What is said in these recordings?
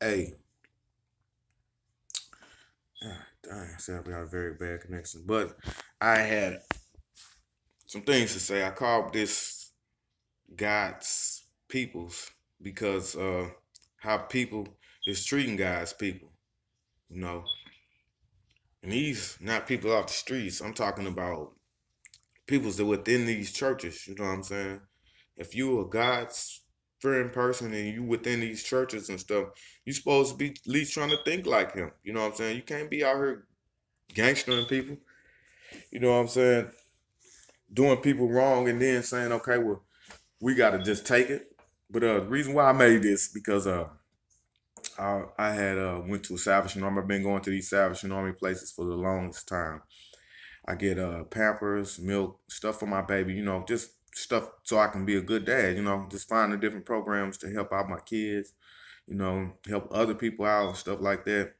Hey, dang, I said we got a very bad connection. But I had some things to say. I called this God's peoples because how people is treating God's people, you know. And these not people off the streets. I'm talking about peoples that within these churches, you know what I'm saying? If you a God's fearing person and you within these churches and stuff, you supposed to be at least trying to think like him. You know what I'm saying? You can't be out here gangstering people. You know what I'm saying? Doing people wrong and then saying, okay, well, we got to just take it. But the reason why I made this because I had went to a Salvation Army. I've been going to these Salvation Army places for the longest time. I get Pampers, milk, stuff for my baby. You know, just stuff so I can be a good dad. You know, just finding different programs to help out my kids. You know, help other people out and stuff like that.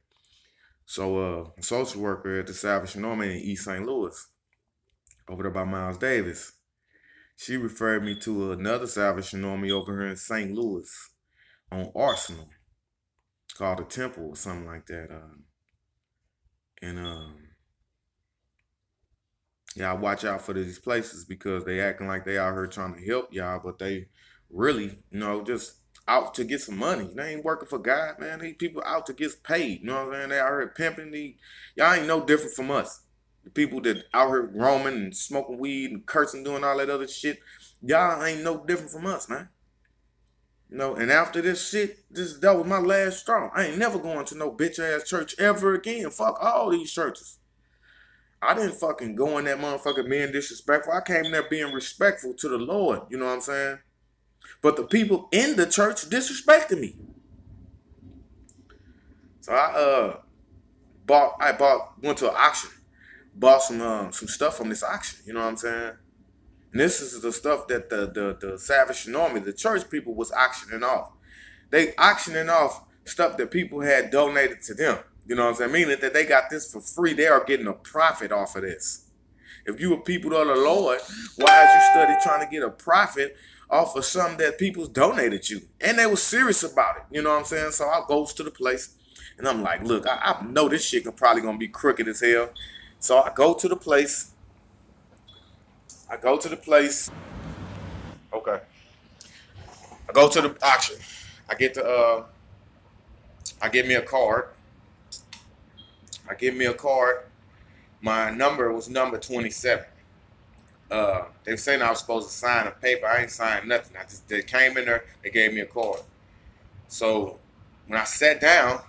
So, a social worker at the Salvation Army in East St. Louis, over there by Miles Davis. She referred me to another Salvation Army over here in St. Louis on Arsenal called the Temple or something like that. And Y'all watch out for these places because they acting like they out here trying to help y'all, but they really, just out to get some money. They ain't working for God, man. These people out to get paid. You know what I'm saying? They out here pimping. Y'all ain't no different from us. The people that out here roaming and smoking weed and cursing, doing all that other shit, y'all ain't no different from us, man. And after this shit, that was my last straw. I ain't never going to no bitch ass church ever again. Fuck all these churches. I didn't fucking go in that motherfucker being disrespectful. I came there being respectful to the Lord. You know what I'm saying? But the people in the church disrespected me. So went to an auction, bought some stuff from this auction. You know what I'm saying? And this is the stuff that the Salvation Army, the church people, was auctioning off. They auctioning off stuff that people had donated to them. You know what I'm saying? Meaning that they got this for free. They are getting a profit off of this. If you a people of the Lord, why is you study trying to get a profit off of something that people donated you? And they were serious about it. You know what I'm saying? So I goes to the place and I'm like, look, I know this shit probably gonna be crooked as hell. So I go to the place. I go to the place. Okay. I go to the auction. I get I get me a card. I get me a card. My number was number 27. They were saying I was supposed to sign a paper. I ain't signed nothing. They came in there, they gave me a card. So when I sat down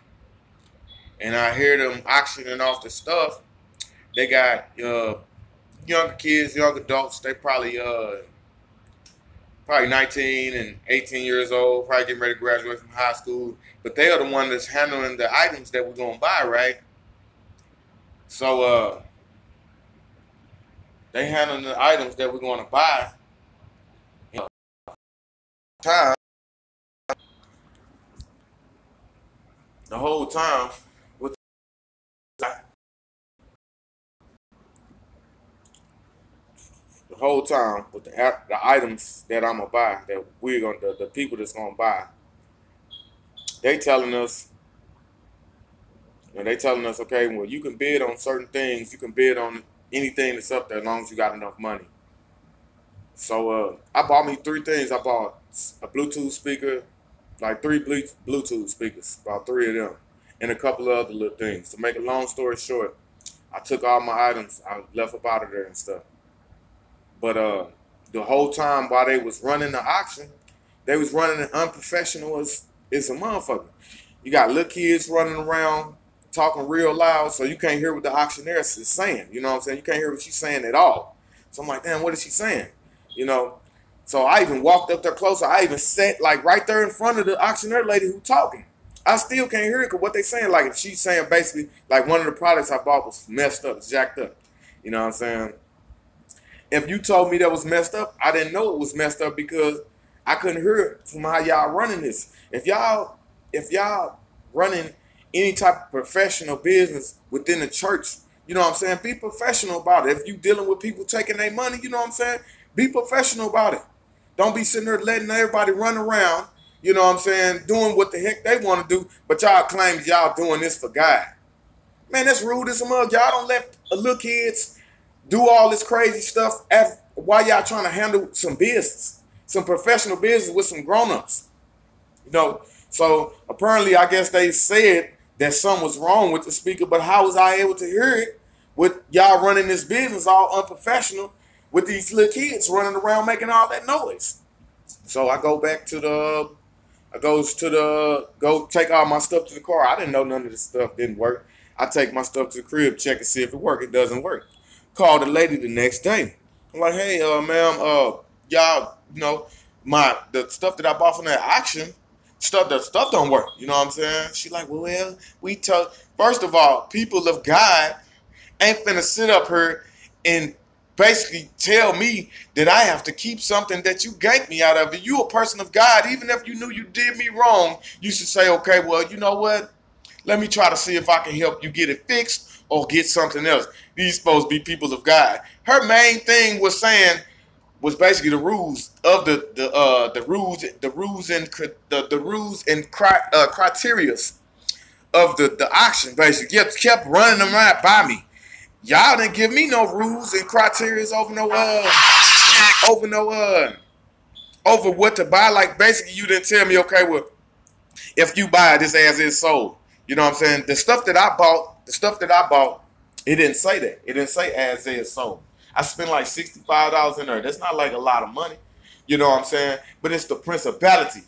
and I hear them auctioning off the stuff, they got younger kids, young adults. They probably 19 and 18 years old, probably getting ready to graduate from high school. But they are the one that's handling the items that we're gonna buy, right? So they handling the items that we're gonna buy. Time the whole time with the whole time with the items that I'm gonna buy that we're gonna the people that's gonna buy. They telling us they telling us, okay, well, you can bid on certain things. You can bid on anything that's up there as long as you got enough money. So I bought me three things. I bought a Bluetooth speaker, like three Bluetooth speakers, about three of them, and a couple of other little things. To make a long story short, I took all my items. I left up out of there and stuff. But the whole time while they was running the auction, they was running it unprofessional as a motherfucker. You got little kids running around talking real loud, so you can't hear what the auctioneer is saying. You know what I'm saying? You can't hear what she's saying at all. So I'm like, damn, what is she saying? You know. So I even walked up there closer. I even sat like right there in front of the auctioneer lady who talking. I still can't hear it because what they saying, like if she's saying basically like one of the products I bought was messed up, jacked up. You know what I'm saying? If you told me that was messed up, I didn't know it was messed up because I couldn't hear it from how y'all running this. If y'all running any type of professional business within the church, you know what I'm saying? Be professional about it. If you dealing with people taking their money, you know what I'm saying? Be professional about it. Don't be sitting there letting everybody run around, You know what I'm saying? Doing what the heck they want to do, but y'all claim y'all doing this for God. Man, that's rude as a mug. Y'all don't let little kids do all this crazy stuff while y'all trying to handle some business, some professional business with some grown-ups. You know, so apparently I guess they said that something was wrong with the speaker, but how was I able to hear it with y'all running this business all unprofessional with these little kids running around making all that noise? So I go back to go take all my stuff to the car. I didn't know none of this stuff didn't work. I take my stuff to the crib, check and see if it works. It doesn't work. Call the lady the next day. I'm like, hey, ma'am, y'all, the stuff that I bought from that auction, the stuff don't work. You know what I'm saying? She like, well, we told. First of all, people of God ain't finna sit up here and basically tell me that I have to keep something that you ganked me out of. And you a person of God, even if you knew you did me wrong, you should say, okay, well, you know what? Let me try to see if I can help you get it fixed or get something else. These supposed to be people of God. Her main thing was basically the rules of the rules and criteria of the auction. Basically, kept running them right by me. Y'all didn't give me no rules and criteria over what to buy. Like basically, you didn't tell me, okay, well, if you buy this as is sold. You know what I'm saying? The stuff that I bought, it didn't say that. It didn't say as is sold. I spent like $65 in there. That's not like a lot of money. You know what I'm saying? But it's the principality.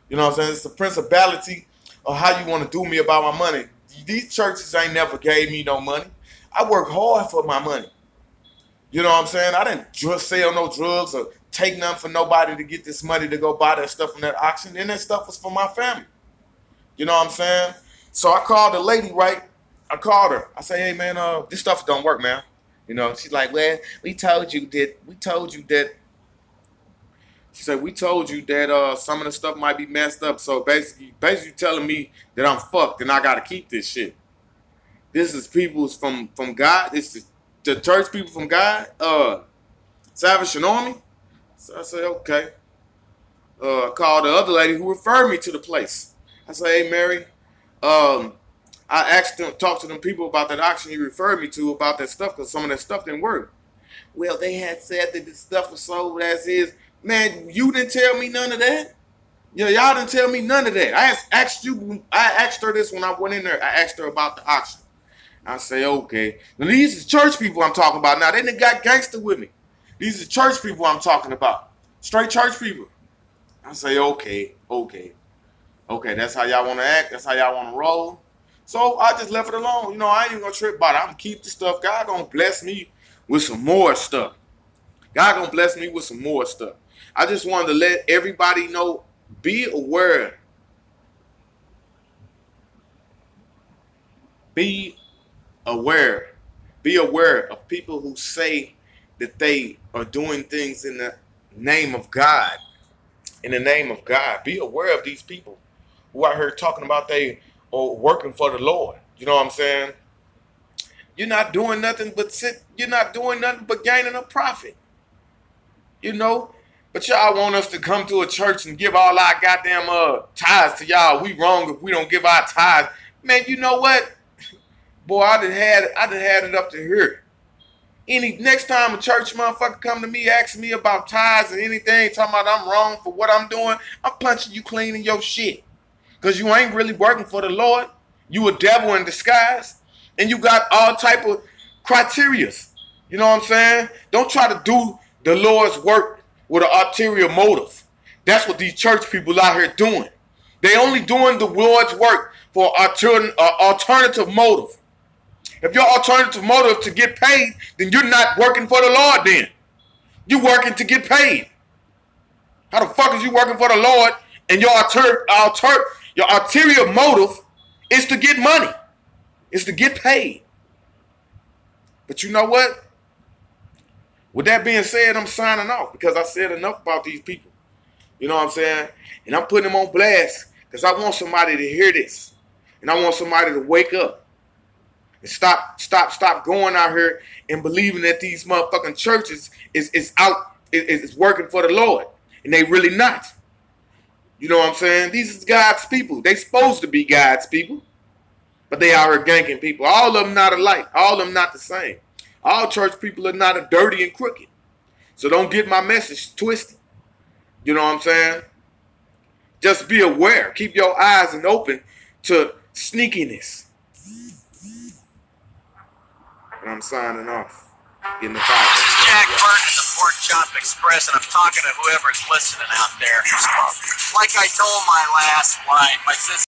You know what I'm saying? It's the principality of how you want to do me about my money. These churches ain't never gave me no money. I work hard for my money. You know what I'm saying? I didn't just sell no drugs or take nothing for nobody to get this money to go buy that stuff from that auction. And that stuff was for my family. You know what I'm saying? So I called the lady, right? I called her. I say, hey, man, this stuff don't work, man. You know, she's like, well, we told you that. She said, we told you that some of the stuff might be messed up. So basically telling me that I'm fucked and I got to keep this shit. This is people from God. This is the church people from God. Salvation Army. So I said, okay. I called the other lady who referred me to the place. I said, hey, Mary, I talked to them people about that auction you referred me to about that stuff because some of that stuff didn't work. Well, they had said that the stuff was sold as is. Man, you didn't tell me none of that. Yeah, y'all didn't tell me none of that. I asked her this when I went in there. I asked her about the auction. I say, okay. Now, these are church people I'm talking about. Now, they done got gangster with me. These are church people I'm talking about. Straight church people. I say, okay. Okay, that's how y'all want to act. That's how y'all want to roll. So I just left it alone. You know, I ain't even going to trip about it. I'm going to keep the stuff. God going to bless me with some more stuff. God going to bless me with some more stuff. I just wanted to let everybody know, be aware. Be aware. Be aware of people who say that they are doing things in the name of God. In the name of God. Be aware of these people who out here talking about they are working for the Lord. You know what I'm saying? You're not doing nothing but gaining a profit. You know? But y'all want us to come to a church and give all our goddamn tithes to y'all. We wrong if we don't give our tithes. Man, you know what? Boy, I done had it up to here. Next time a church motherfucker come to me asking me about tithes and anything, talking about I'm wrong for what I'm doing, I'm punching you clean in your shit. Because you ain't really working for the Lord. You a devil in disguise. And you got all type of criterias. You know what I'm saying? Don't try to do the Lord's work with an ulterior motive. That's what these church people out here doing. They only doing the Lord's work for alternative motive. If your alternative motive to get paid, then you're not working for the Lord then. You're working to get paid. How the fuck is you working for the Lord and your ulterior motive is to get money? Is to get paid. But you know what? With that being said, I'm signing off because I said enough about these people. You know what I'm saying? And I'm putting them on blast because I want somebody to hear this. And I want somebody to wake up. And stop going out here and believing that these motherfucking churches is working for the Lord. And they really not. You know what I'm saying? These is God's people. They supposed to be God's people. But they out here ganking people. All of them not alike. All of them not the same. All church people are not dirty and crooked. So don't get my message twisted. You know what I'm saying? Just be aware. Keep your eyes open to sneakiness. And I'm signing off. In the This is Jack Burton in the Pork Chop Express, and I'm talking to whoever's listening out there. Like I told my last wife, I said,